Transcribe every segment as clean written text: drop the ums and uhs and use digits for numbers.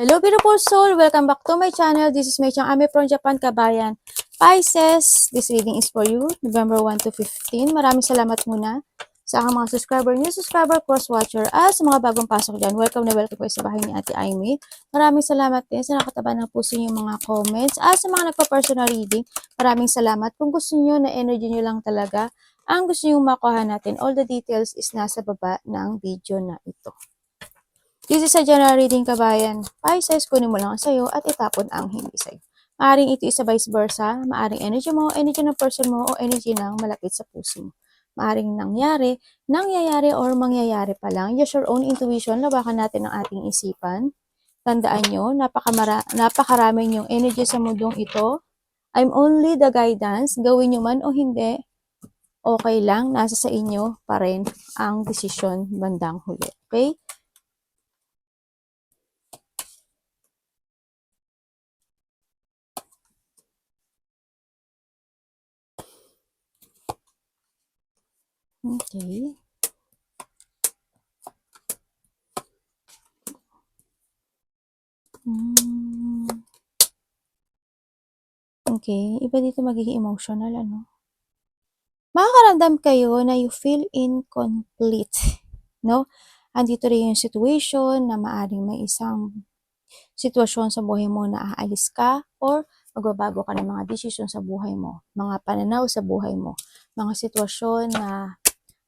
Hello beautiful soul! Welcome back to my channel. This is Mei Chang Ame from Japan, Kabayan. Pisces, this reading is for you, November 1 to 15. Maraming salamat muna sa aking mga subscriber, new subscriber, cross-watcher, at sa mga bagong pasok dyan. Welcome na welcome po sa bahay ni Ate Aimee. Maraming salamat din sa nakataba ng puso yung mga comments. At sa mga nagpa-personal reading, maraming salamat. Kung gusto nyo na energy nyo lang talaga, ang gusto nyo makuha natin, all the details is nasa baba ng video na ito. This is a general reading, kabayan. Pisces, kunin mo lang ang sayo at itapon ang hindi sayo. Maaring ito isa vice versa, maaring energy mo, energy ng person mo, o energy ng malapit sa puso mo. Maaring nangyayari or mangyayari pa lang. Use your own intuition, lawakan natin ang ating isipan. Tandaan nyo, napakarami yung energy sa mundong ito. I'm only the guidance, gawin nyo man o hindi, okay lang, nasa sa inyo pa rin ang desisyon bandang huli. Okay? Okay. Okay, iba dito magiging emotional, ano? Makakaramdam kayo na you feel incomplete, no? Andito rin yung situation na maaring may isang sitwasyon sa buhay mo na aalis ka or magbabago ka ng mga desisyon sa buhay mo, mga pananaw sa buhay mo, mga sitwasyon na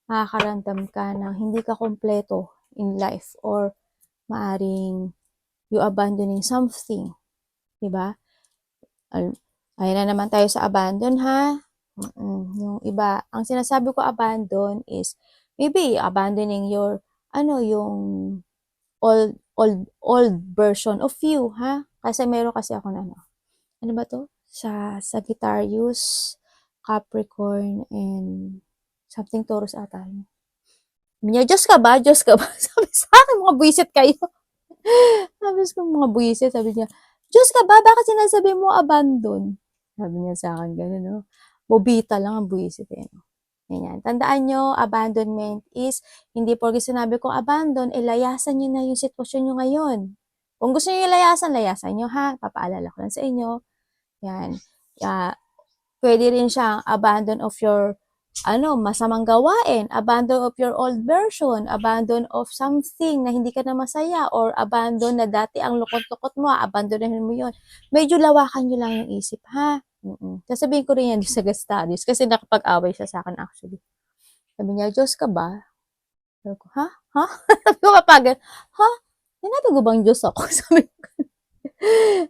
makakaramdam ka na hindi ka kompleto in life or maaring you abandoning something, diba? Ayan na naman tayo sa abandon, ha? Yung iba, ang sinasabi ko abandon is maybe abandoning your, yung old version of you, ha? Kasi meron kasi ako na, ano ba to? Sa Sagittarius, Capricorn, and something Taurus ata. Sabi niya, Diyos ka ba? Diyos ka ba? Sabi sa akin, mga buwisit kayo. Sabi ko, mga buwisit. Sabi niya, Diyos ka ba? Bakit sinasabi mo abandon? Sabi niya sa akin, gano'n, no? Bobita lang ang buwisit, no? Ganyan. Tandaan nyo, abandonment is, hindi porke sinabi kong abandon, layasan nyo na yung sitwasyon nyo ngayon. Kung gusto nyo yung layasan nyo, ha? Papaalala ko lang sa inyo. Yan. Pwede rin siyang abandon of your masamang gawain, abandon of your old version, abandon of something na hindi ka na masaya, or abandon na dati ang lukot-lukot mo, abandonin mo yon. Medyo lawakan nyo lang yung isip, ha? Sasabihin ko rin yan sa Gastadis kasi nakapag-away siya sa akin actually. Sabi niya, Diyos ka ba? Sabi ko, ha? Ha? Sabi ko mapagal, ha? Sinabi ko bang Diyos ako? Sabi ko,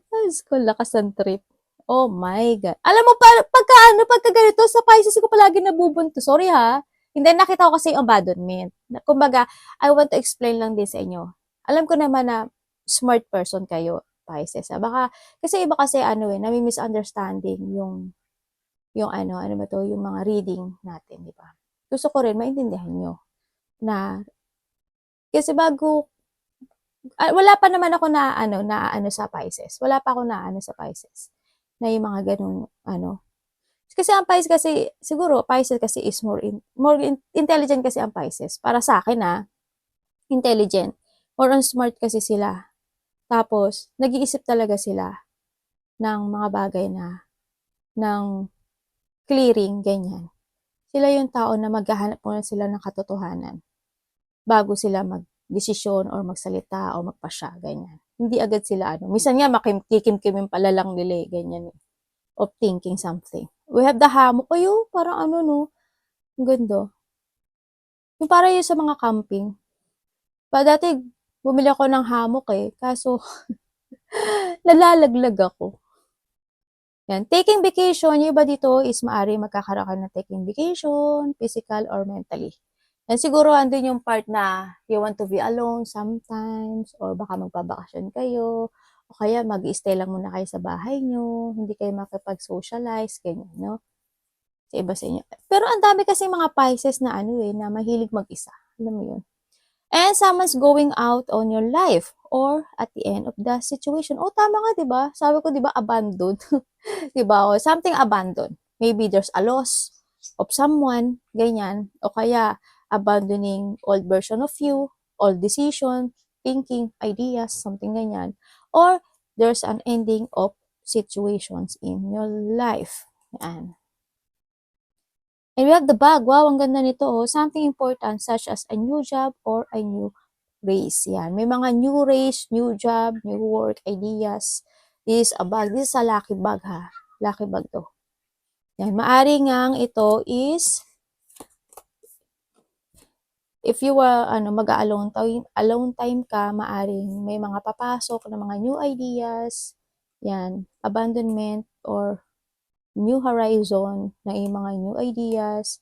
Diyos ko, lakas ng trip. Oh my God. Alam mo, pagka ganito, sa Pisces ko palagi nabubunto. Sorry ha. Hindi, nakita ko kasi yung abandonment. Kumbaga, I want to explain lang din sa inyo. Alam ko naman na smart person kayo, Pisces. Baka, kasi iba kasi nami-misunderstanding yung yung mga reading natin, di ba? Gusto ko rin maintindihan nyo na, kasi wala pa naman ako na sa Pisces. Wala pa ako na sa Pisces. Na yung mga ganun, Kasi ang Pisces kasi, siguro, Pisces kasi is more intelligent kasi ang Pisces. Para sa akin, intelligent. More on smart kasi sila. Tapos, nag-iisip talaga sila ng mga bagay ng clearing, ganyan. Sila yung tao na maghahanap muna sila ng katotohanan bago sila mag-desisyon or magsalita o magpasya, ganyan. Hindi agad sila, minsan nga makikimkimin pala lang nila, ganyan, of thinking something. We have the hammock. Ayo, parang no? Ang ganda. Yung parang yun sa mga camping. Dati, bumili ako ng hammock kaso, nalalaglag ako. Yan. Taking vacation, yung iba dito is maaari magkakaroon ka ng taking vacation, physical or mentally. Yan siguro andun yung part na you want to be alone sometimes, or baka magbabakasyon kayo, o kaya mag-stay lang muna kayo sa bahay nyo, hindi kayo makipag-socialize, ganyan, no? Sa iba sa inyo. Pero ang dami kasi mga Pisces na na mahilig mag-isa. Alam mo yun? And someone's going out on your life or at the end of the situation. Oh, tama nga, 'di ba? Sabi ko, 'di ba, abandon. 'Di ba? O something abandoned. Maybe there's a loss of someone, ganyan. O kaya abandoning old version of you, old decision, thinking, ideas, something ganyan. or there's an ending of situations in your life. Yan. And we have the bag. Wow, ang ganda nito. Oh. Something important such as a new job or a new race. Yan. May mga new race, new job, new work, ideas. This is a bag. This is a lucky bag ha. Lucky bag to. Yan. Maari ngang ito is if you were mag-alone time ka, maaring may mga papasok na mga new ideas. Yan. Abandonment or new horizon na yung mga new ideas.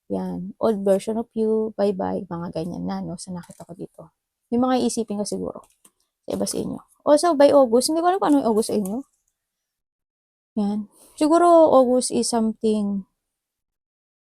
Yan, old version of you, bye-bye, mga ganyan na, no, sa nakita ko dito. Yung mga isipin ko siguro, sa iba sa inyo. Also, by August, hindi ko alam kung ano yung August sa inyo. Yan. Siguro, August is something,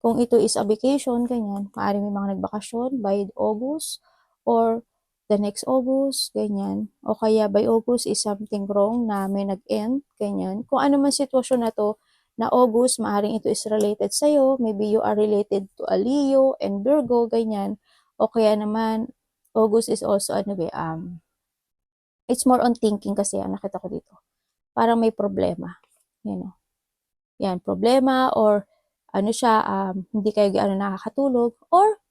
kung ito is a vacation, ganyan, maaaring may mga nagbakasyon by August, or the next August, ganyan. O kaya by August is something wrong na may nag-end, ganyan. Kung ano man sitwasyon na to, na August, maaaring ito is related sa'yo. Maybe you are related to a Leo and Virgo, ganyan. O kaya naman, August is also, it's more on thinking kasi, nakita ko dito. Parang may problema. You know. Yan, problema or hindi kayo gaano nakakatulog or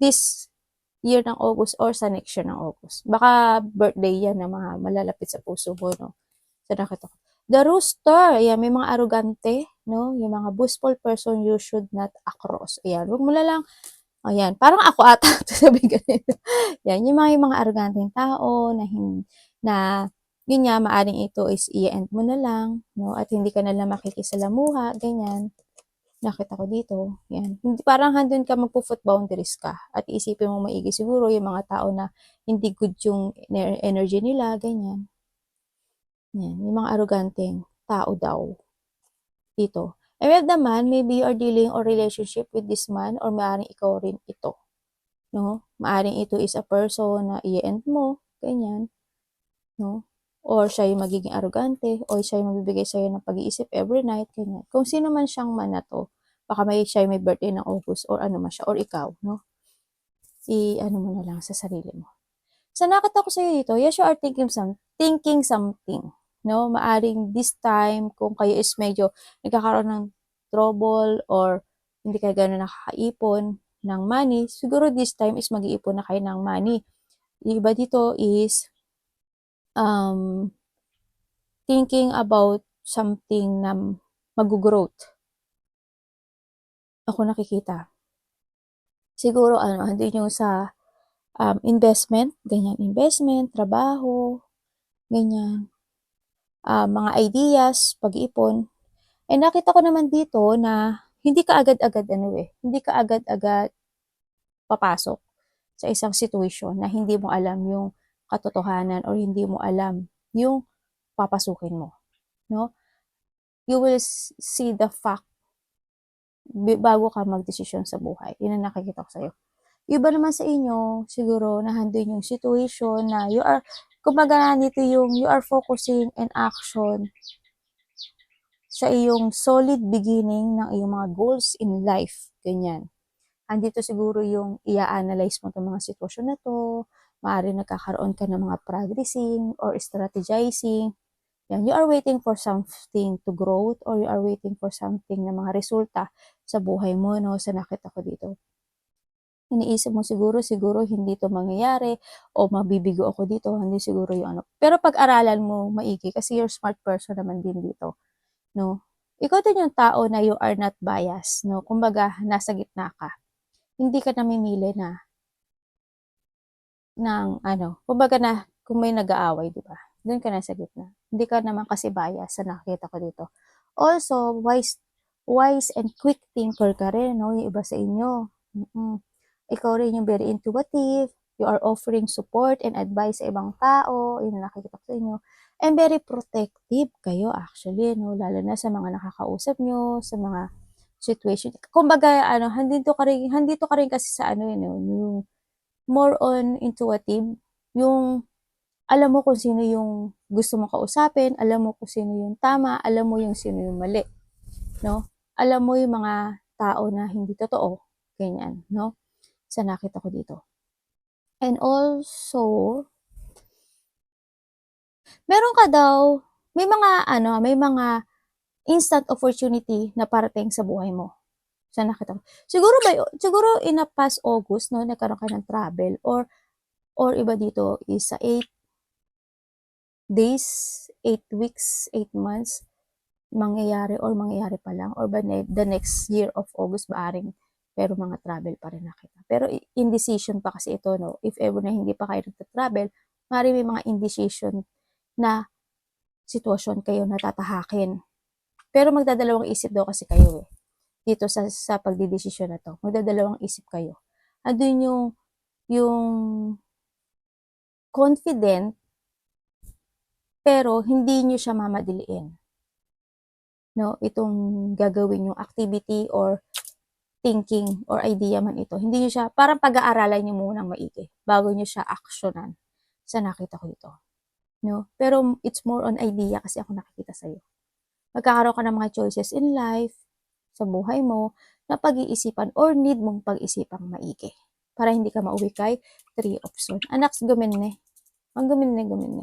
this year ng August or sa next year ng August. Baka birthday yan ng mga malalapit sa puso mo, no? So, nakita ko. The rooster, ayan, may mga arugante, no? Yung mga boastful person you should not cross. Ayan, huwag mo lang, ayan, parang ako ata, sabi ganito. Yan, yung mga aruganteng tao na yun nga, maaring ito is i-end mo na lang, no? At hindi ka na lang makikisalamuha, ganyan. Nakita ko dito, yan. Hindi, parang handun ka magpo-foot boundaries ka. At isipin mo maigi siguro yung mga tao na hindi good yung energy nila, ganyan. Yan, yung mga arroganteng tao daw. Dito. And with the man, maybe you are dealing or relationship with this man or maaaring ikaw rin ito. No? Maaaring ito is a person na i-end mo, ganyan. No? Or siya yung magiging arrogante, or siya yung magbibigay sa'yo ng pag-iisip every night, ganyan. Kung sino man siyang man na to, baka siya may birthday ng August, or ano man siya, or ikaw, no? Mo na lang sa sarili mo. So, nakita ko sa'yo dito, yes, you are thinking something, no? Maaring this time, kung kayo is medyo nagkakaroon ng trouble, or hindi kayo gano'n nakakaipon ng money, siguro this time is mag-iipon na kayo ng money. Yung iba dito is, thinking about something na mag-growth. Ako nakikita. Siguro, andun yung sa investment, ganyan, investment, trabaho, ganyan, mga ideas, pag-iipon. And nakita ko naman dito na hindi ka agad-agad, hindi ka agad-agad papasok sa isang situation na hindi mo alam yung katotohanan or hindi mo alam yung papasukin mo, no? You will see the fact bago ka magdesisyon sa buhay. Yun ang nakikita ko sa'yo. Iba naman sa inyo, siguro, nahandun yung situation na kumbaga nito yung you are focusing and action sa iyong solid beginning ng iyong mga goals in life. Ganyan. Andito siguro yung i-analyze mo itong mga sitwasyon na to, maaari nagkakaroon ka ng mga progressing or strategizing. Yan, you are waiting for something to grow or you are waiting for something na mga resulta sa buhay mo, no? Sa nakita ko dito. Iniisip mo siguro hindi to mangyayari o mabibigo ako dito, hindi siguro yung ano. Pero pag-aralan mo maigi kasi you're smart person naman din dito, no? Ikaw din yung tao na you are not biased, no? Kumbaga, nasa gitna ka. Hindi ka namimili kumbaga na, kung may nag-aaway, di ba? Doon ka nasa gitna. Hindi ka naman kasi bias sa nakita ko dito. Also, wise and quick thinker ka rin, no? Yung iba sa inyo. Ikaw rin yung very intuitive. You are offering support and advice sa ibang tao. Yun ang nakikita ko sa inyo. And very protective kayo actually, no? Lalo na sa mga nakakausap nyo, sa mga situation. Kumbaga, handito ka rin kasi sa yung more on intuitive, yung alam mo kung sino yung gusto mong kausapin, alam mo kung sino yung tama, alam mo yung sino yung mali, no? Alam mo yung mga tao na hindi totoo, ganyan, no? Sa nakita ko dito. And also, meron ka daw, may mga instant opportunity na parating sa buhay mo. Sa nakita ko. Siguro in a past August, no, nagkaroon ka ng travel or iba dito is sa 8 days, 8 weeks, 8 months, mangyayari pa lang or ba the next year of August maaring pero mga travel pa rin nakita. Pero indecision pa kasi ito, no? If ever na hindi pa kayo nagta-travel, maaring may mga indecision na sitwasyon kayo na tatahakin. Pero magdadalawang isip daw kasi kayo eh. Dito sa pagdidesisyon na to. Magdadalawang isip kayo. Andun yung confident pero hindi nyo siya mamadiliin. No, itong gagawin yung activity or thinking or idea man ito. Hindi nyo siya, parang pag-aaralan nyo munang maigi bago nyo siya actionan sa nakita ko dito. No? Pero it's more on idea kasi ako nakikita sa'yo. Magkakaroon ka ng mga choices in life, sa buhay mo, na pag-iisipan or need mong pag-isipang maigi. Para hindi ka mauwi kay 3 of Swords. Anak, guminne. Ang guminne. Guminne.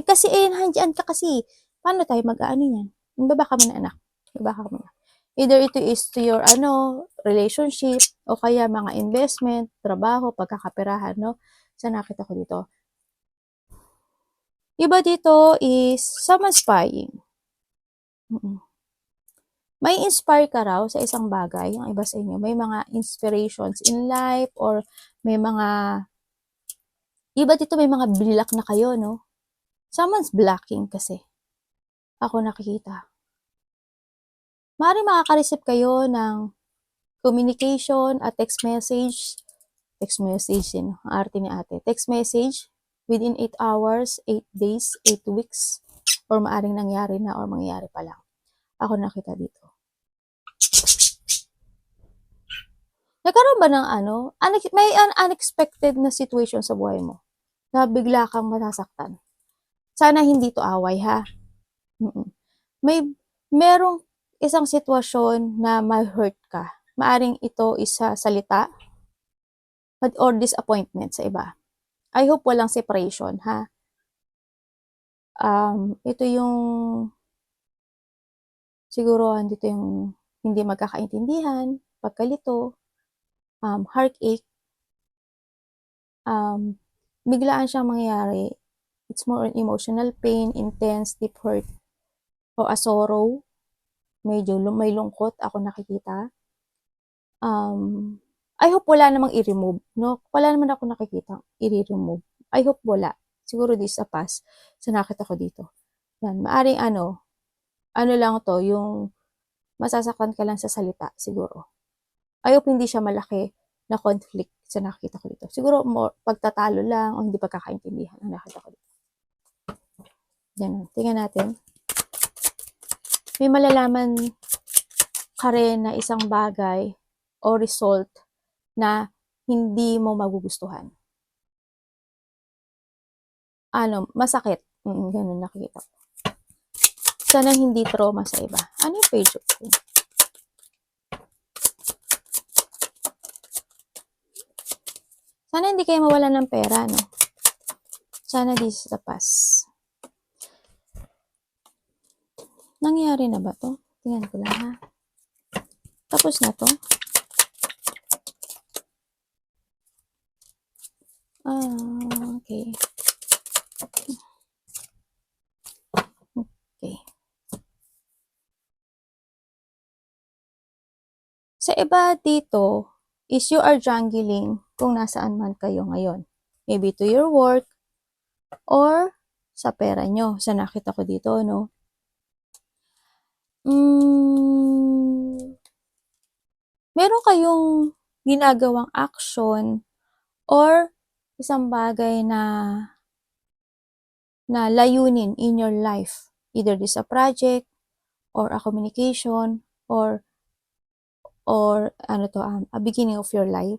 Kasi handyan ka kasi. Paano tayo mag-ano yan? Baba ka muna, anak. Baba ka muna. Either ito is to your relationship o kaya mga investment, trabaho, pagkakaperahan, no? Sa nakita ko dito. Iba dito is someone spying. May inspire ka raw sa isang bagay, yung iba sa inyo, may mga inspirations in life or may mga, iba dito may mga bilak na kayo, no? Someone's blocking kasi. Ako nakikita. Maaaring makaka-receive kayo ng communication at text message, yun, ang arte ni ate. Text message within 8 hours, 8 days, 8 weeks, or maaaring nangyari na or mangyayari pa lang. Ako nakita dito. Nagkaroon ba ng may unexpected na situation sa buhay mo na bigla kang masasaktan? Sana hindi to away, ha? Merong isang sitwasyon na ma-hurt ka. Maaring ito isa salita or disappointment sa iba. I hope walang separation, ha? Ito yung siguro andito yung hindi magkakaintindihan, pagkalito, heartache, biglaan siyang mangyayari. It's more on emotional pain, intense, deep hurt, o a sorrow. Medyo may lungkot ako nakikita. I hope wala namang i-remove, no? Wala naman ako nakikita i-remove. I hope wala. Siguro this a pass sa nakita ko dito. Yan, maaring ano lang to, yung masasaktan ka lang sa salita, siguro. I hope hindi siya malaki na conflict sa nakita ko dito. Siguro more pagtatalo lang o hindi pagkakaintindihan ang nakita ko dito. Yan, tingnan natin. May malalaman ka rin na isang bagay o result na hindi mo magugustuhan. Masakit. Ganun nakikita ko. Sana hindi trauma sa iba. Ano yung page of it? Sana hindi kayo mawala ng pera, no? Sana this is the past. Nangyari na ba to? Tingnan ko lang, ha? Tapos na to? Okay. Okay. Sa iba dito is you are jungling kung nasaan man kayo ngayon. Maybe to your work or sa pera nyo. Sa nakita ko dito, no? Meron kayong ginagawang action or isang bagay na layunin in your life. Either this a project or a communication or a beginning of your life.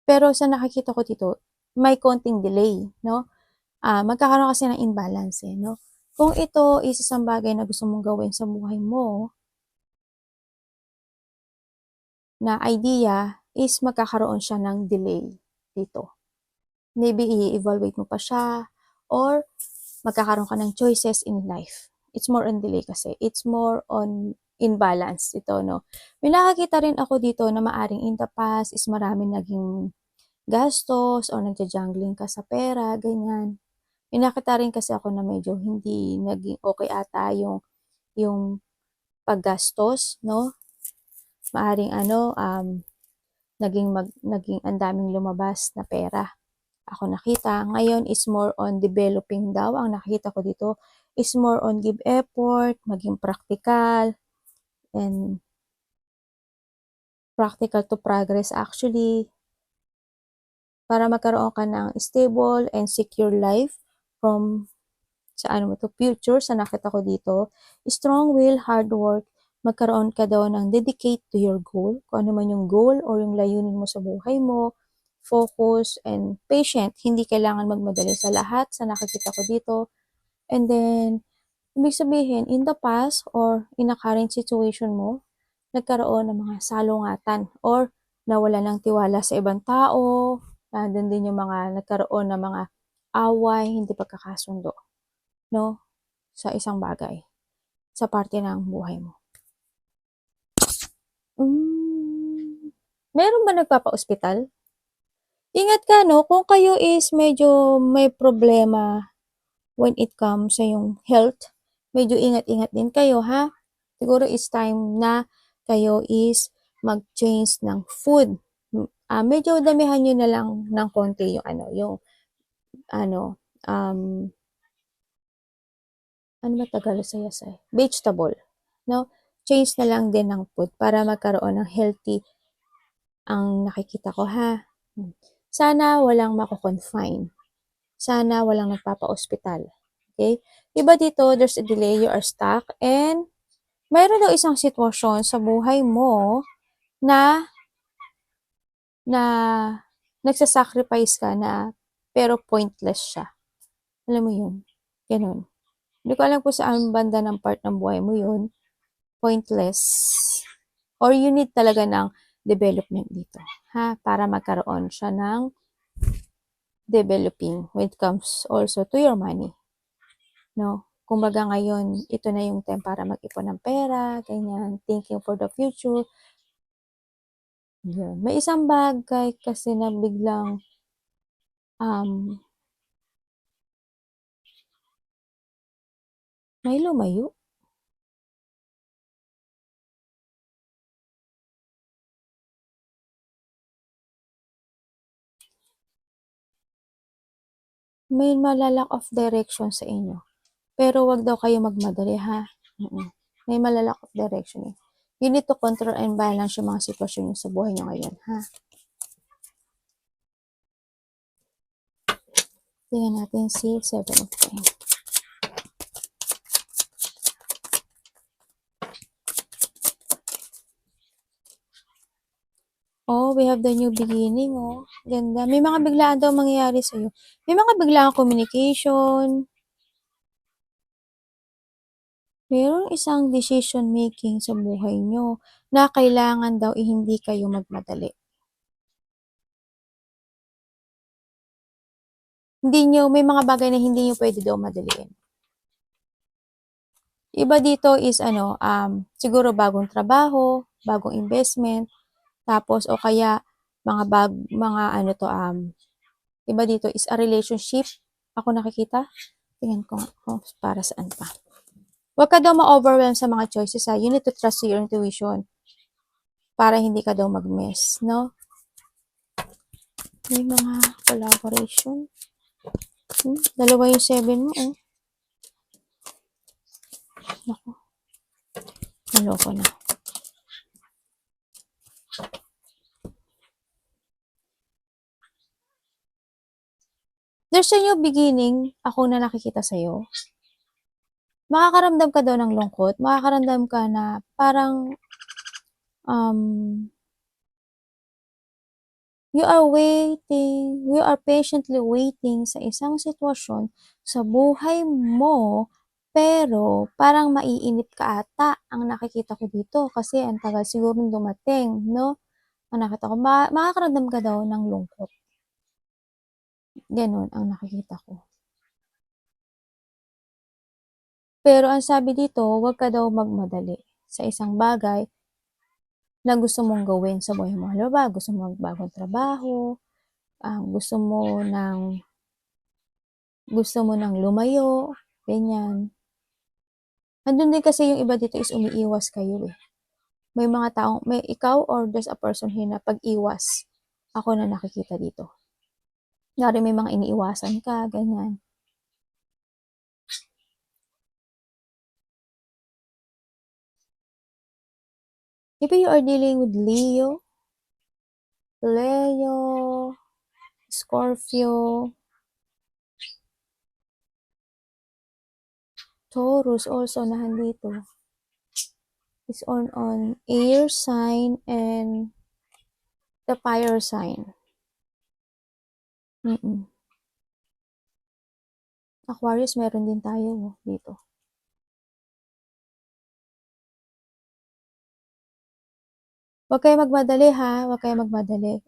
Pero sa nakikita ko dito, may konting delay, no? Magkakaroon kasi ng imbalance, no? Kung ito is isang bagay na gusto mong gawin sa buhay mo, na idea is magkakaroon siya ng delay dito. Maybe i-evaluate mo pa siya or magkakaroon ka ng choices in life. It's more on delay kasi. It's more on imbalance ito, no? May nakakita rin ako dito na maaring in the past is maraming naging gastos o nagja-jungling ka sa pera, ganyan. May nakita rin kasi ako na medyo hindi naging okay ata yung paggastos, no? Maaring naging ang daming lumabas na pera. Ako nakita. Ngayon is more on developing daw. Ang nakita ko dito is more on give effort, maging practical, and practical to progress actually, para magkaroon ka ng stable and secure life from sa future, sa nakita ko dito. Strong will, hard work, magkaroon ka daw ng dedicate to your goal, kung ano man yung goal or yung layunin mo sa buhay mo, focus and patient, hindi kailangan magmadali sa lahat, sa nakikita ko dito. And then, ibig sabihin, in the past or in a current situation mo, nagkaroon ng mga salungatan or nawala ng tiwala sa ibang tao, nandun din yung mga nagkaroon ng mga away, hindi pagkakasundo, no? Sa isang bagay, sa parte ng buhay mo. Meron ba nagpapa-ospital? Ingat ka, no? Kung kayo is medyo may problema when it comes sa yung health, medyo ingat-ingat din kayo, ha? Siguro is time na kayo is mag-change ng food. Medyo damihan nyo na lang ng konti yung ano ba Tagalog sa yasay? Vegetable, no? Change na lang din ng food para magkaroon ng healthy ang nakikita ko, ha? Sana walang mako-confine. Sana walang nagpapa-ospital. Okay? Iba dito, there's a delay, you are stuck, and mayroon daw isang sitwasyon sa buhay mo na na nagsasacrifice ka na pero pointless siya. Alam mo yun? Ganun. Hindi ko alam kung saan banda ng part ng buhay mo yun. Pointless. Or you need talaga ng development dito. Ha? Para magkaroon siya ng developing when it comes also to your money. No? Kumbaga ngayon, ito na yung time para mag-ipon ng pera, ganyan, thinking for the future. Yun. May isang bagay kasi na biglang may lumayo. May malalack of direction sa inyo. Pero wag daw kayo magmadali, ha? May malalack of direction eh. You need to control and balance yung mga sitwasyon nyo sa buhay nyo ngayon, ha? Tingnan natin si 7 of Coins. Oh, we have the new beginning, oh. Ganda. May mga biglaan daw mangyayari sa'yo. May mga biglaan communication. Merong isang decision making sa buhay nyo na kailangan daw hindi kayo magmadali. May mga bagay na hindi nyo pwede daw madaliin. Iba dito is siguro bagong trabaho, bagong investment, tapos o kaya iba dito is a relationship. Ako nakikita. Tingnan ko para saan pa. Huwag ka daw ma-overwhelm sa mga choices, ha. You need to trust your intuition para hindi ka daw mag-mess, no? May mga collaboration. Dalawa yung 7 mo, oh. Naku. Naloko na. There's a new beginning, ako na nakikita sa'yo. Makakaramdam ka daw ng lungkot, makakaramdam ka na parang you are patiently waiting sa isang sitwasyon sa buhay mo, pero parang maiinip ka ata ang nakikita ko dito kasi ang tagal siguro dumating, no? Ang nakita ko, makakaramdam ka daw ng lungkot. Ganun ang nakikita ko. Pero ang sabi dito, huwag ka daw magmadali sa isang bagay na gusto mong gawin sa buhay mo. Halimbawa, gusto mo magbagong trabaho, gusto mo nang lumayo, ganyan. Andun din kasi yung iba dito is umiiwas kayo eh. May mga taong, may ikaw or there's a person here na pag-iwas ako na nakikita dito. Yari may mga iniiwasan ka, ganyan. Maybe you are dealing with Leo, Scorpio, Taurus also na dito. Is on air sign and the fire sign. Aquarius meron din tayo dito. Huwag kayo magmadali ha, huwag kayo magmadali.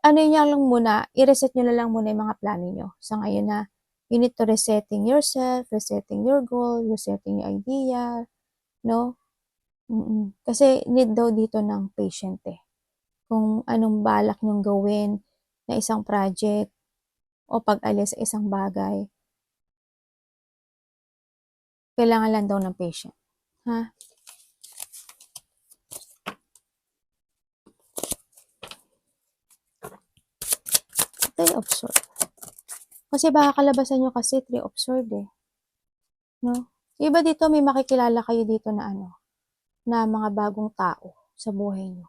Ano niya lang muna, i-reset nyo na lang muna yung mga plano nyo. Sa ngayon na, you need to resetting yourself, resetting your goal, resetting your idea, no? Kasi need daw dito ng patient eh. Kung anong balak nyong gawin na isang project o pag-alis sa isang bagay, kailangan lang daw ng patient. Ha? Three of Swords. Kasi baka kalabasan nyo kasi Three of Swords eh. No? Iba dito, may makikilala kayo dito na na mga bagong tao sa buhay nyo.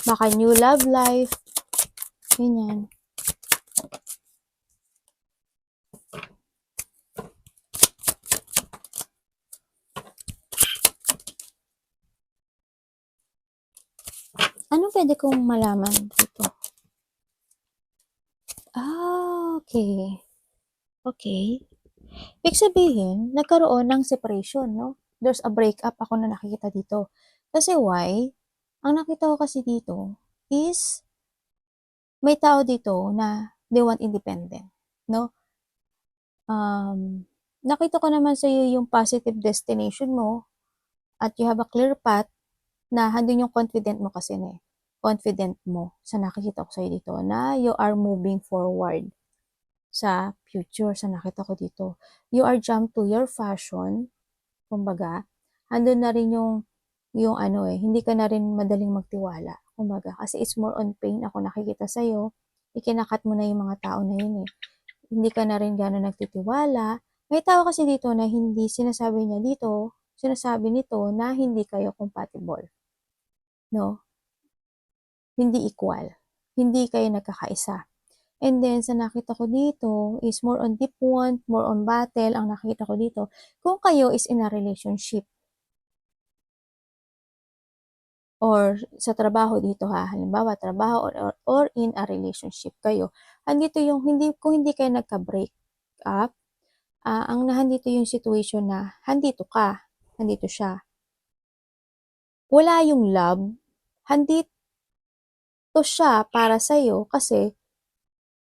Baka new love life. Ganyan. Anong pwede kong malaman dito? Okay. Okay. Ibig sabihin, nagkaroon ng separation, no? There's a breakup ako na nakikita dito. Kasi why? Ang nakita ko kasi dito is may tao dito na they want independent, no? Nakita ko naman sa iyo yung positive destination mo at you have a clear path na handun yung confident mo kasi na confident mo sa nakikita ko sa iyo dito na you are moving forward sa future sa nakita ko dito. You are jump to your fashion, kumbaga, andun na rin yung hindi ka na rin madaling magtiwala, kumbaga, kasi it's more on pain ako nakikita sa iyo, ikinakat mo na yung mga tao na yun eh. Hindi ka na rin gano'n nagtitiwala. May tao kasi dito na hindi sinasabi nito na hindi kayo compatible. No? Hindi equal. Hindi kayo nagkakaisa. And then, sa nakita ko dito is more on deep want, more on battle, ang nakita ko dito. Kung kayo is in a relationship, or sa trabaho dito ha, halimbawa trabaho or in a relationship kayo, andito yung kung hindi kayo nagka-break up, ang nahandito yung situation na handito siya. Wala yung love, handito siya para sa'yo kasi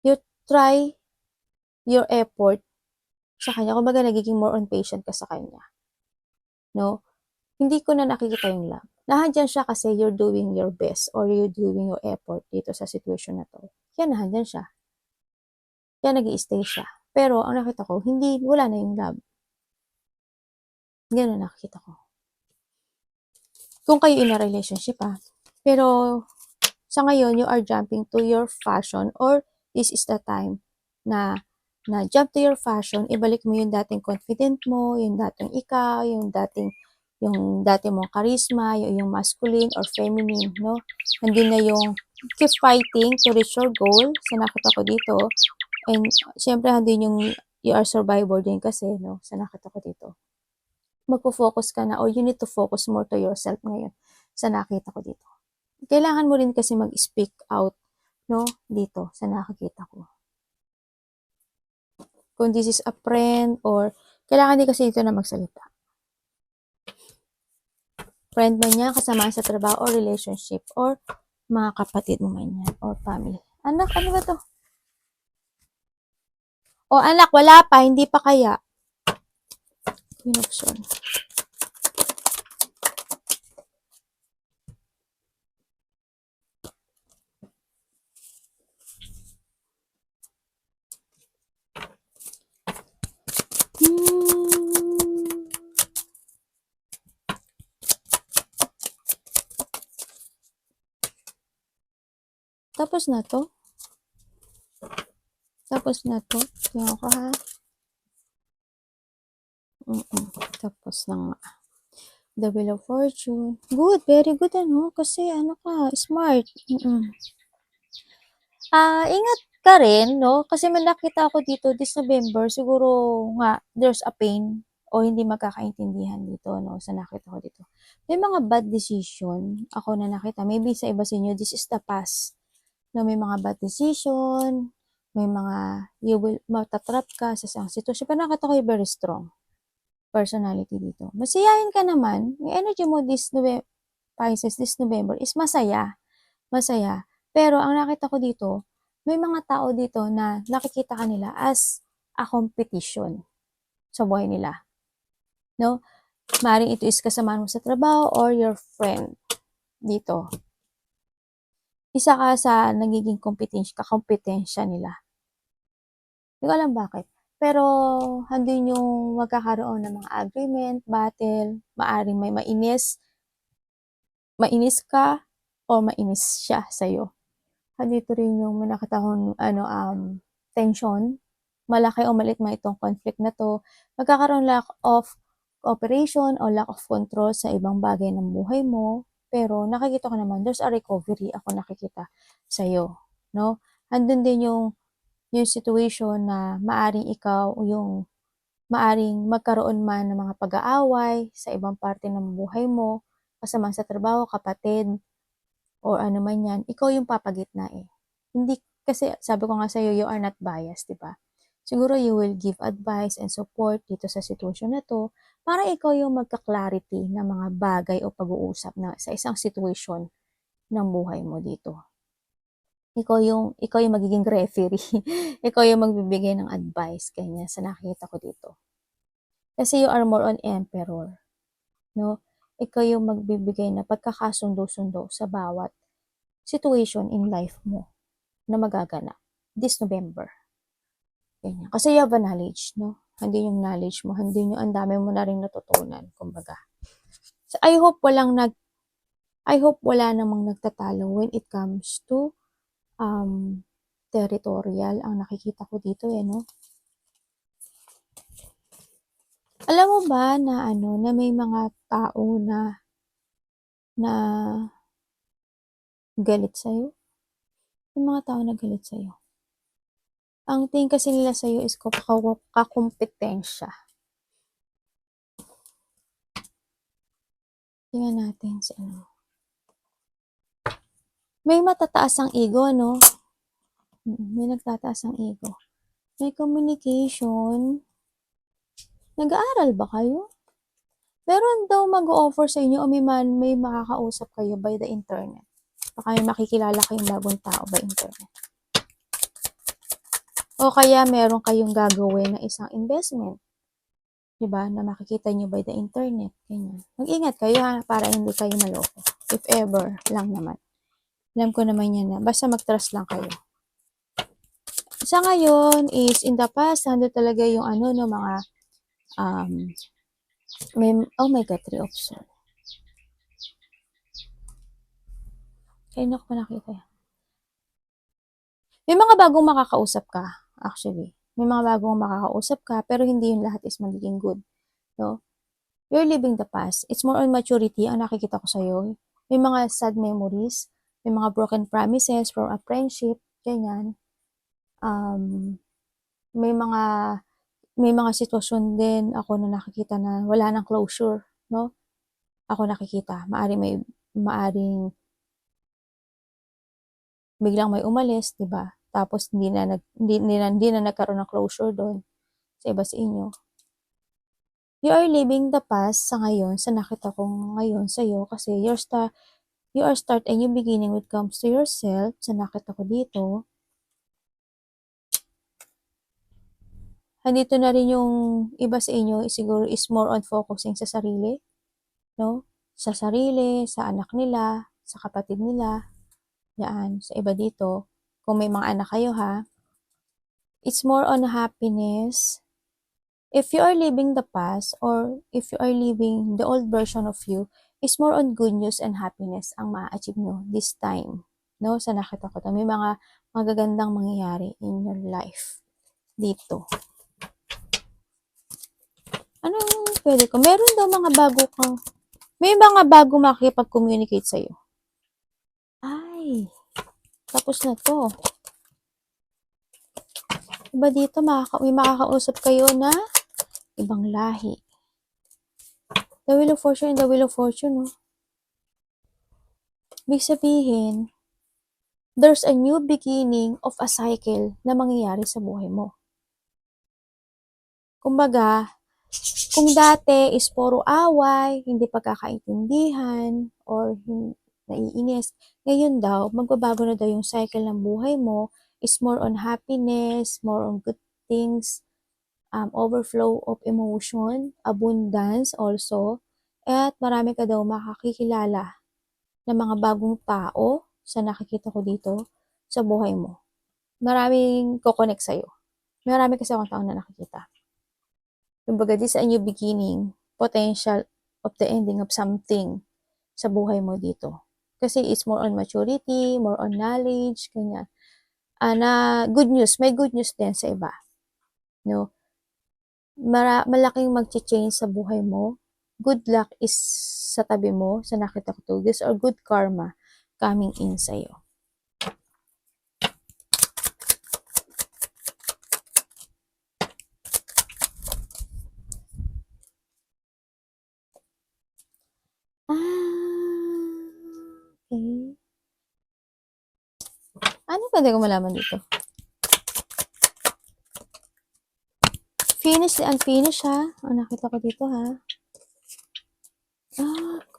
you try your effort sa kanya. Kumbaga, nagiging more on patient ka sa kanya. No? Hindi ko na nakikita yung love. Nahandyan siya kasi you're doing your best or you're doing your effort dito sa situation na to. Kaya nahandyan siya. Kaya nag-i-stay siya. Pero ang nakita ko, wala na yung love. Ganun nakikita ko. Kung kayo in a relationship Pero sa ngayon, you are jumping to your fashion or this is the time na jump to your fashion, ibalik mo yung dating confident mo, yung dating ikaw, yung dating mong charisma, yung masculine or feminine, no? Nandun na yung keep fighting to reach your goal, sa nakita ko dito. And syempre, nandun yung you are survivor din kasi, no? Sa nakita ko dito. Magpo-focus ka na or you need to focus more to yourself ngayon sa nakita ko dito. Kailangan mo rin kasi mag-speak out, no? Dito, sa nakikita ko. Kung this is a friend or kailangan din kasi dito na magsalita. Friend man niya, kasama sa trabaho or relationship or mga kapatid mo man yan or family. Anak, ano ba to? O anak, wala pa, hindi pa kaya. Queen of Swords. Tapos na to. Tapos na to. Tingnan ko ha. Tapos na nga. The Wheel of Fortune. Good, very good ano. Kasi ano ka, smart. Ingat ka rin, no? Kasi may nakita ako dito this November, siguro nga, there's a pain o hindi magkakaintindihan dito, no? Sa nakita ko dito. May mga bad decision ako na nakita. Maybe sa iba sa inyo, this is the past. No, may mga bad decision, may mga, matatrap ka sa isang sitwasyon. Pero nakita ko yung very strong personality dito. Masiyahin ka naman. Yung energy mo this November, Pisces, this November is masaya. Masaya. Pero ang nakita ko dito, may mga tao dito na nakikita ka nila as a competition sa buhay nila. No? Maring ito is kasama mo sa trabaho or your friend dito. Isa ka sa nagiging kakompetensya nila. Hindi ko alam bakit. Pero handin yung magkakaroon ng mga agreement, battle, maaring may mainis ka o mainis siya sa'yo. Dito rin yung may nakita kong tension, malaki o maliit man itong conflict na to, magkakaroon lack of cooperation o lack of control sa ibang bagay ng buhay mo, pero nakikita ko naman, there's a recovery ako nakikita sa'yo, no? Andun din yung situation na maaring ikaw, yung maaring magkaroon man ng mga pag-aaway sa ibang parte ng buhay mo, kasama sa trabaho, kapatid, or ano man yan, ikaw yung papagitna eh. Hindi, kasi sabi ko nga sa'yo, you are not biased, di ba? Siguro you will give advice and support dito sa sitwasyon na to para ikaw yung magka-clarity ng mga bagay o pag-uusap na sa isang sitwasyon ng buhay mo dito. Ikaw yung magiging referee. Ikaw yung magbibigay ng advice, kanya sa nakita ko dito. Kasi you are more on emperor, no? Ikaw yung magbibigay na pagkakasundo-sundo sa bawat situation in life mo na magaganap this November. Ganyan. Kasi you have a knowledge, no? Hindi yung knowledge mo, hindi yung ang dami mo na rin natutunan, kumbaga. So, I hope wala namang nagtatalo when it comes to territorial. Ang nakikita ko dito no? Alam mo ba na na may mga tao na galit sa'yo? May mga tao na galit sa'yo. Ang tingin kasi nila sa'yo is kakompetensya. Tingnan natin si ano. May matataas ang ego, no? May nagtataas ang ego. May communication. Nag-aaral ba kayo? Meron daw mag-offer sa inyo o may makakausap kayo by the internet. Baka may makikilala kayong bagong tao by internet. O kaya meron kayong gagawin na isang investment. Diba? Na makikita nyo by the internet. Ganyan. Mag-ingat kayo ha, para hindi kayo maloko. If ever lang naman. Alam ko naman yan na. Basta mag-trust lang kayo. Sa ngayon is in the past, nandun talaga yung mga oh my God, 3 of Swords. Kaya na ko nakita yan. May mga bagong makakausap ka, actually. May mga bagong makakausap ka, pero hindi yung lahat is magiging good. No? You're living the past. It's more on maturity ang nakikita ko sa'yo. May mga sad memories, may mga broken promises from a friendship, ganyan. May mga sitwasyon din ako na nakikita na wala nang closure, no? Ako nakikita, maaring biglang may umalis, 'di ba? Tapos hindi na nagkaroon ng closure doon sa iba sa inyo. You are living the past sa ngayon, sa nakita ko ngayon sa iyo kasi you are start a new beginning when it comes to yourself, sa nakita ko dito. Andito na rin yung iba sa inyo siguro is more on focusing sa sarili, no? Sa sarili, sa anak nila, sa kapatid nila, yan, sa iba dito. Kung may mga anak kayo ha, it's more on happiness. If you are living the past or if you are living the old version of you, it's more on good news and happiness ang ma-achieve nyo this time. No, sa nakita ko to, may mga magagandang mangyayari in your life dito. Anong pwede ko? Meron daw mga bago kang, may mga bago makikipag-communicate sa'yo. Ay, tapos na to. Iba dito, may makakausap kayo na ibang lahi. The Wheel of Fortune and the Wheel of Fortune, no? Ibig sabihin, there's a new beginning of a cycle na mangyayari sa buhay mo. Kumbaga, kung dati is puro away, hindi pagkakaintindihan, or naiinis, ngayon daw, magbabago na daw yung cycle ng buhay mo, is more on happiness, more on good things, overflow of emotion, abundance also, at marami ka daw makakikilala ng mga bagong tao sa nakikita ko dito sa buhay mo. Maraming kukonek sa'yo. Marami kasi akong tao na nakikita. Kumbaga, this is a new beginning, potential of the ending of something sa buhay mo dito. Kasi it's more on maturity, more on knowledge, ganyan. Na good news, may good news din sa iba. No? Malaking mag-change sa buhay mo. Good luck is sa tabi mo, sa nakita ko to. This or good karma coming in sa'yo. Okay. Ano pwede ko malaman dito? Finish and unfinished ha. Nakita ko dito ha.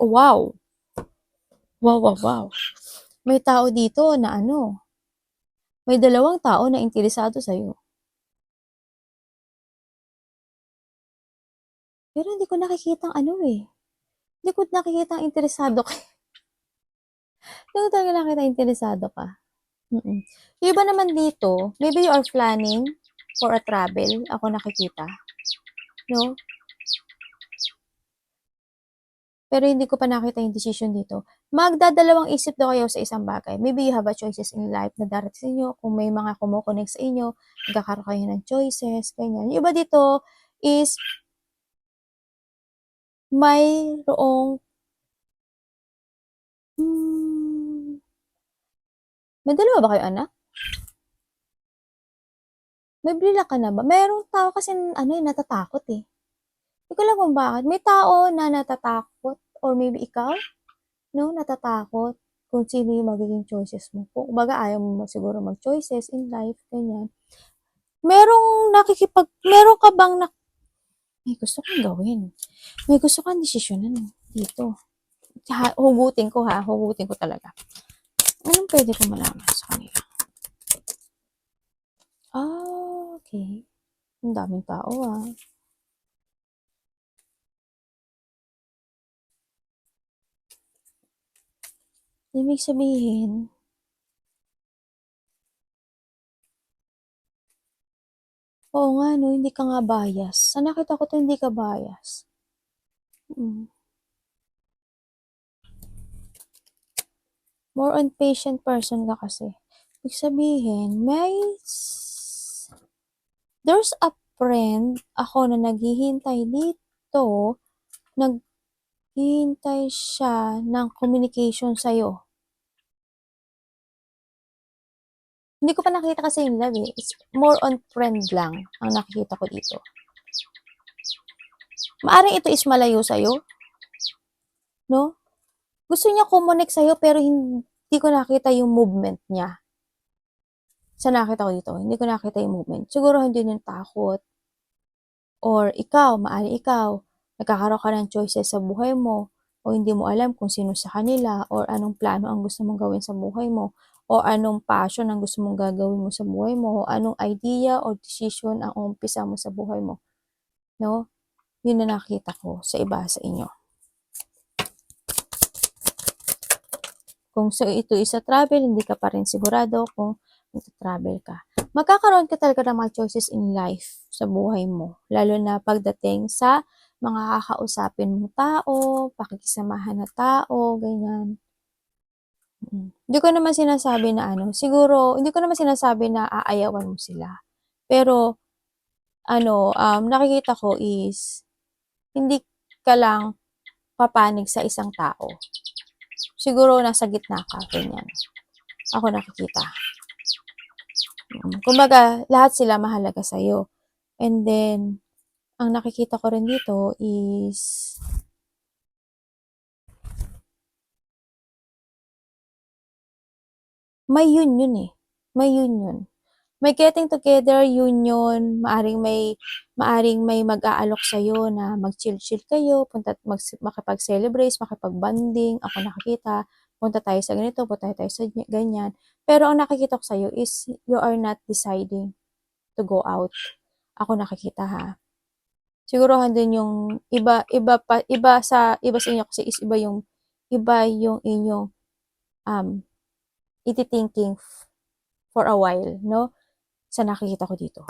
Wow. Wow. May tao dito na may dalawang tao na interesado sa'yo. Pero hindi ko nakikita Hindi ko nakikita interesado ka. Hindi ko talaga nakita interesado ka. Yung iba naman dito, maybe you are planning for a travel, ako nakikita. No? Pero hindi ko pa nakita yung decision dito. Magdadalawang isip daw kayo sa isang bagay. Maybe you have a choices in life na darating sa inyo. Kung may mga kumukonek sa inyo, magkakaroon kayo ng choices, ganyan. Yung iba dito is mayroong may dalawa ba kayo anak? May blila ka na ba? Mayroong tao kasi natatakot eh. Hindi ko alam kung bakit. May tao na natatakot or maybe ikaw, no, natatakot kung sino yung magiging choices mo. Kung baga ayaw mo siguro mag-choices in life, ganyan. Meron ka bang may gusto kang gawin. May gusto kang desisyonan dito. Hugutin ko talaga. Anong pwede kong malaman sa kanila? Okay. Ang daming tao Ibig sabihin, oo nga no, hindi ka nga bias. Sa nakita ko to, hindi ka bias. More on patient person ka kasi. Ibig sabihin, there's a friend ako na naghihintay dito, naghihintay siya ng communication sa'yo. Hindi ko pa nakita kasi yung love eh. It's more on friend lang ang nakikita ko dito. Maaring ito is malayo sa'yo. No? Gusto niya kumonek sa'yo pero hindi ko nakita yung movement niya. Sa nakita ko dito, hindi ko nakita yung movement. Siguro hindi yung takot. Or maaring ikaw, nagkakaroon ka ng choices sa buhay mo o hindi mo alam kung sino sa kanila or anong plano ang gusto mong gawin sa buhay mo o anong passion ang gusto mong gagawin mo sa buhay mo, o anong idea or decision ang umpisa mo sa buhay mo, no? Yun na nakita ko sa iba sa inyo. Kung ito isa travel, hindi ka pa rin sigurado kung travel ka. Magkakaroon ka talaga ng mga choices in life sa buhay mo, lalo na pagdating sa mga kakausapin mong tao, pakikisamahan na tao, ganyan. Hindi ko naman sinasabi na siguro, hindi ko naman sinasabi na aayawan mo sila. Pero, nakikita ko is, hindi ka lang papanig sa isang tao. Siguro nasa gitna ka, ganyan. Ako nakikita. Kumbaga, lahat sila mahalaga sa'yo. And then, ang nakikita ko rin dito is, may union eh. May union. May getting together, union, maaring may mag-aalok sa'yo na mag-chill-chill kayo, makipag-celebrate, makipag-bonding, ako nakikita, punta tayo sa ganito, punta tayo sa ganyan. Pero ang nakikita ko sa'yo is, you are not deciding to go out. Ako nakikita ha. Siguro handun yung iba sa inyo kasi is iba yung inyong iti-thinking for a while, no? Sa nakikita ko dito.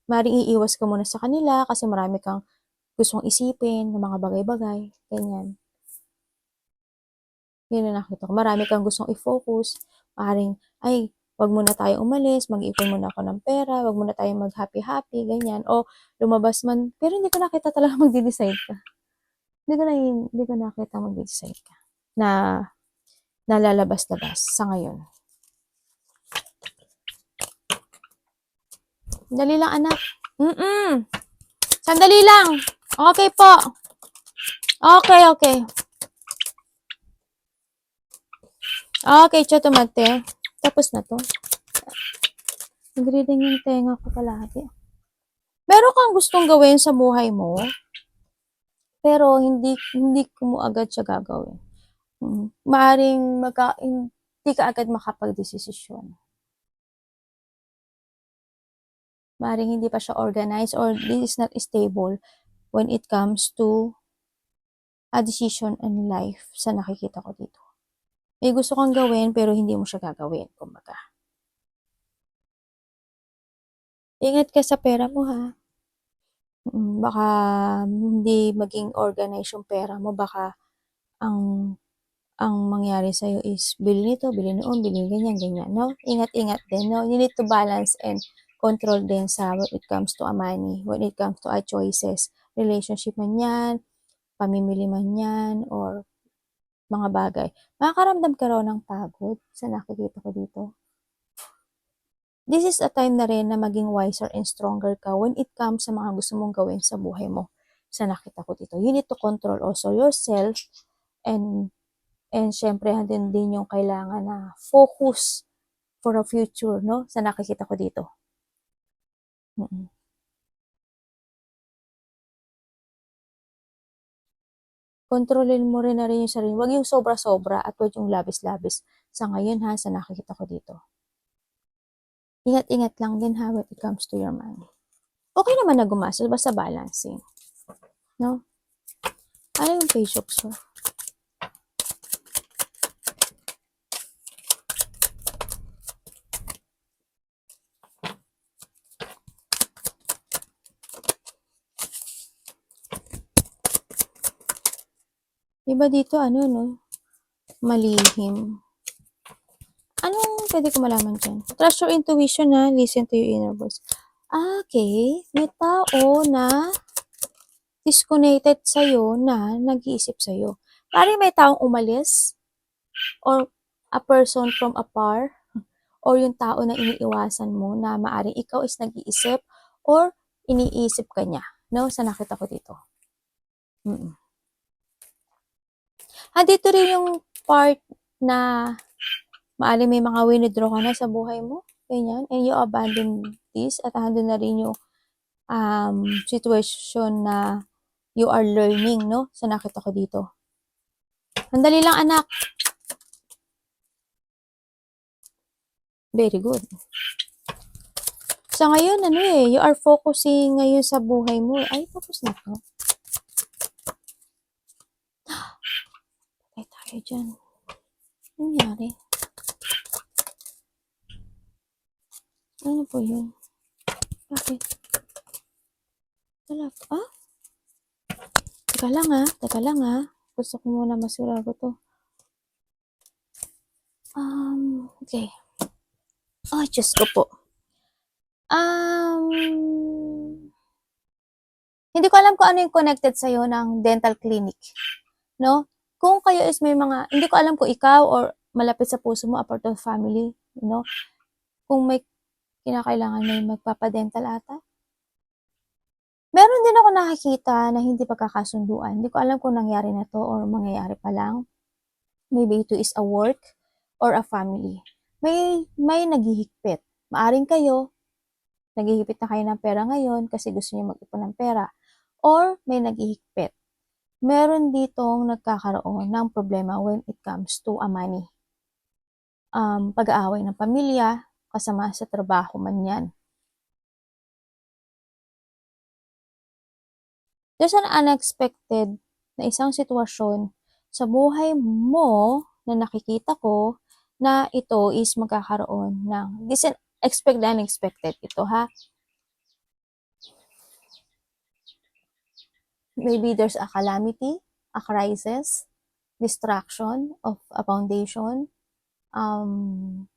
Maring iiwas ka muna sa kanila kasi marami kang gustong isipin ng mga bagay-bagay, ganyan. Yun ang nakita ko. Marami kang gustong i-focus. Maring, ay, wag muna tayo umalis, mag-ipon muna ako ng pera, wag muna tayo mag-happy-happy, ganyan. O, lumabas man, pero hindi ko nakita talaga mag-decide ka. Hindi ko nakita mag-decide ka na nalalabas-labas sa ngayon. Dali lang, anak. Sandali lang. Okay po. Okay. Okay, tumate. Tapos na to. Nag-reading yung tenga ko palagi. Meron kang gustong gawin sa buhay mo, pero hindi mo agad siya gagawin. Maaring hindi ka agad makapag-desisyon. Maaring hindi pa siya organized or this is not stable when it comes to a decision in life sa nakikita ko dito. May gusto kang gawin pero hindi mo siya gagawin, kumbaga. Ingat ka sa pera mo ha. Baka hindi maging organized yung pera mo, baka ang mangyari sa'yo is bili nito, bili noon, bili ganyan, no? Ingat-ingat din, no? You need to balance and control din sa when it comes to a money, when it comes to a choices, relationship man yan, pamimili man yan, or mga bagay. Makakaramdam ka raw ng pagod sa nakikita ko dito. This is a time na rin na maging wiser and stronger ka when it comes sa mga gusto mong gawin sa buhay mo. Sa nakita ko dito. You need to control also yourself and syempre din yung kailangan na focus for a future, no? Sa nakikita ko dito. Kontrolin mo rin na rin yung sarili. Huwag yung sobra-sobra at huwag yung labis-labis. Sa ngayon ha, sa nakikita ko dito. Ingat-ingat lang din ha when it comes to your money. Okay naman na gumastos, basta balancing. No? Ano yung page of so? Diba dito, no? Malihim. Anong pwede ko malaman dyan? Trust your intuition ha. Listen to your inner voice. Okay. May tao na disconnected sa'yo na nag-iisip sa'yo. Parang may taong umalis or a person from afar or yung tao na iniiwasan mo na maaring ikaw is nag-iisip or iniisip ka niya. No? Sa nakita ko dito. Dito rin yung part na maaring may mga withdraw ka na sa buhay mo. Ganyan. And you abandon this at handun na rin yung situation na you are learning, no? Sa nakita ko dito. Sandali lang, anak. Very good. Sa ngayon, you are focusing ngayon sa buhay mo. Ay, tapos na to. Ay, tayo dyan. Ano nangyari? Ano po yun? Bakit? Ah? Teka lang ah. Gusto ko muna masura ko to. Okay. Oh, Diyos ko po. Hindi ko alam kung ano yung connected sa'yo ng dental clinic. No? Kung kayo is may mga, hindi ko alam kung ikaw or malapit sa puso mo, a part of family, kung may kinakailangan may magpapadental ata. Meron din ako nakikita na hindi pagkakasunduan. Hindi ko alam kung nangyari na to or mangyayari pa lang. Maybe ito is a work or a family. May naghihigpit. Maaring kayo, naghihigpit na kayo ng pera ngayon kasi gusto niyo mag-ipon ng pera. Or may naghihigpit. Meron ditong nagkakaroon ng problema when it comes to a money. Pag-aaway ng pamilya, kasama sa trabaho man yan. There's an unexpected na isang sitwasyon sa buhay mo na nakikita ko na ito is magkakaroon ng, this is unexpected ito ha. Maybe there's a calamity, a crisis, destruction of a foundation,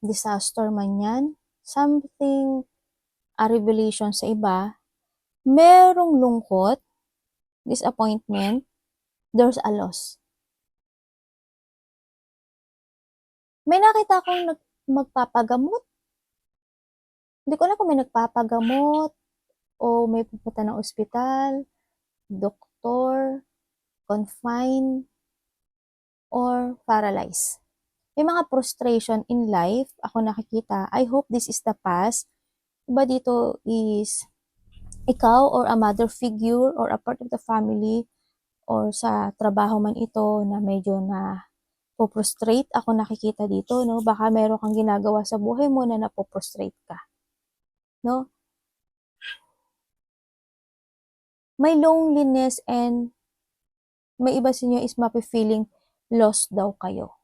disaster man yan, something, a revelation sa iba, merong lungkot, disappointment, there's a loss. May nakita akong magpapagamot. Hindi ko alam kung may nagpapagamot o may pupunta ng ospital, doktor, confined, or paralyzed. May mga frustration in life, ako nakikita. I hope this is the past. Iba dito is ikaw or a mother figure or a part of the family or sa trabaho man ito na medyo na po-frustrate, ako nakikita dito, no? Baka meron kang ginagawa sa buhay mo na napo-frustrate ka, no? May loneliness and may iba sa inyo is mapi-feeling lost daw kayo.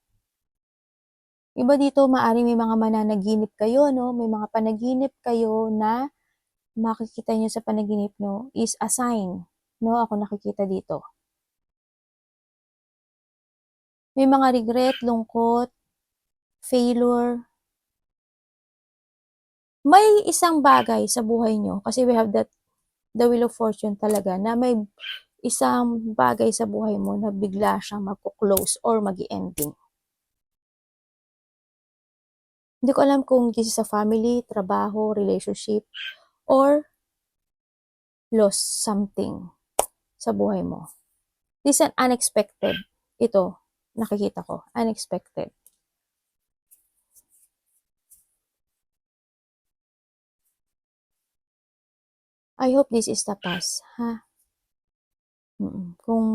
Iba dito, maari may mga mananaginip kayo, no? May mga panaginip kayo na makikita nyo sa panaginip, no? Is a sign, no? Ako nakikita dito. May mga regret, lungkot, failure. May isang bagay sa buhay nyo, kasi we have that, the wheel of fortune talaga, na may isang bagay sa buhay mo na bigla siyang magko-close or mag-ending. Hindi ko alam kung this is a family, trabaho, relationship, or lost something sa buhay mo. This is an unexpected. Ito, nakikita ko. Unexpected. I hope this is the past, ha? Kung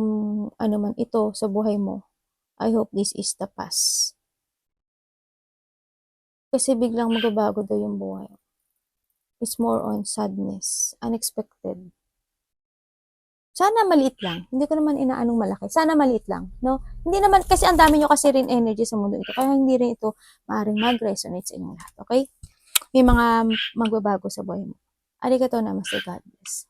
ano man ito sa buhay mo, I hope this is the past. Kasi biglang magbabago daw yung buhay. It's more on sadness, unexpected. Sana maliit lang. Hindi ko naman inaanong malaki. Sana maliit lang, no? Hindi naman, kasi ang dami nyo kasi rin energy sa mundo ito. Kaya hindi rin ito maaaring mag-resonate sa inyong lahat, okay? May mga magbabago sa buhay mo. Arigato namaste, God bless.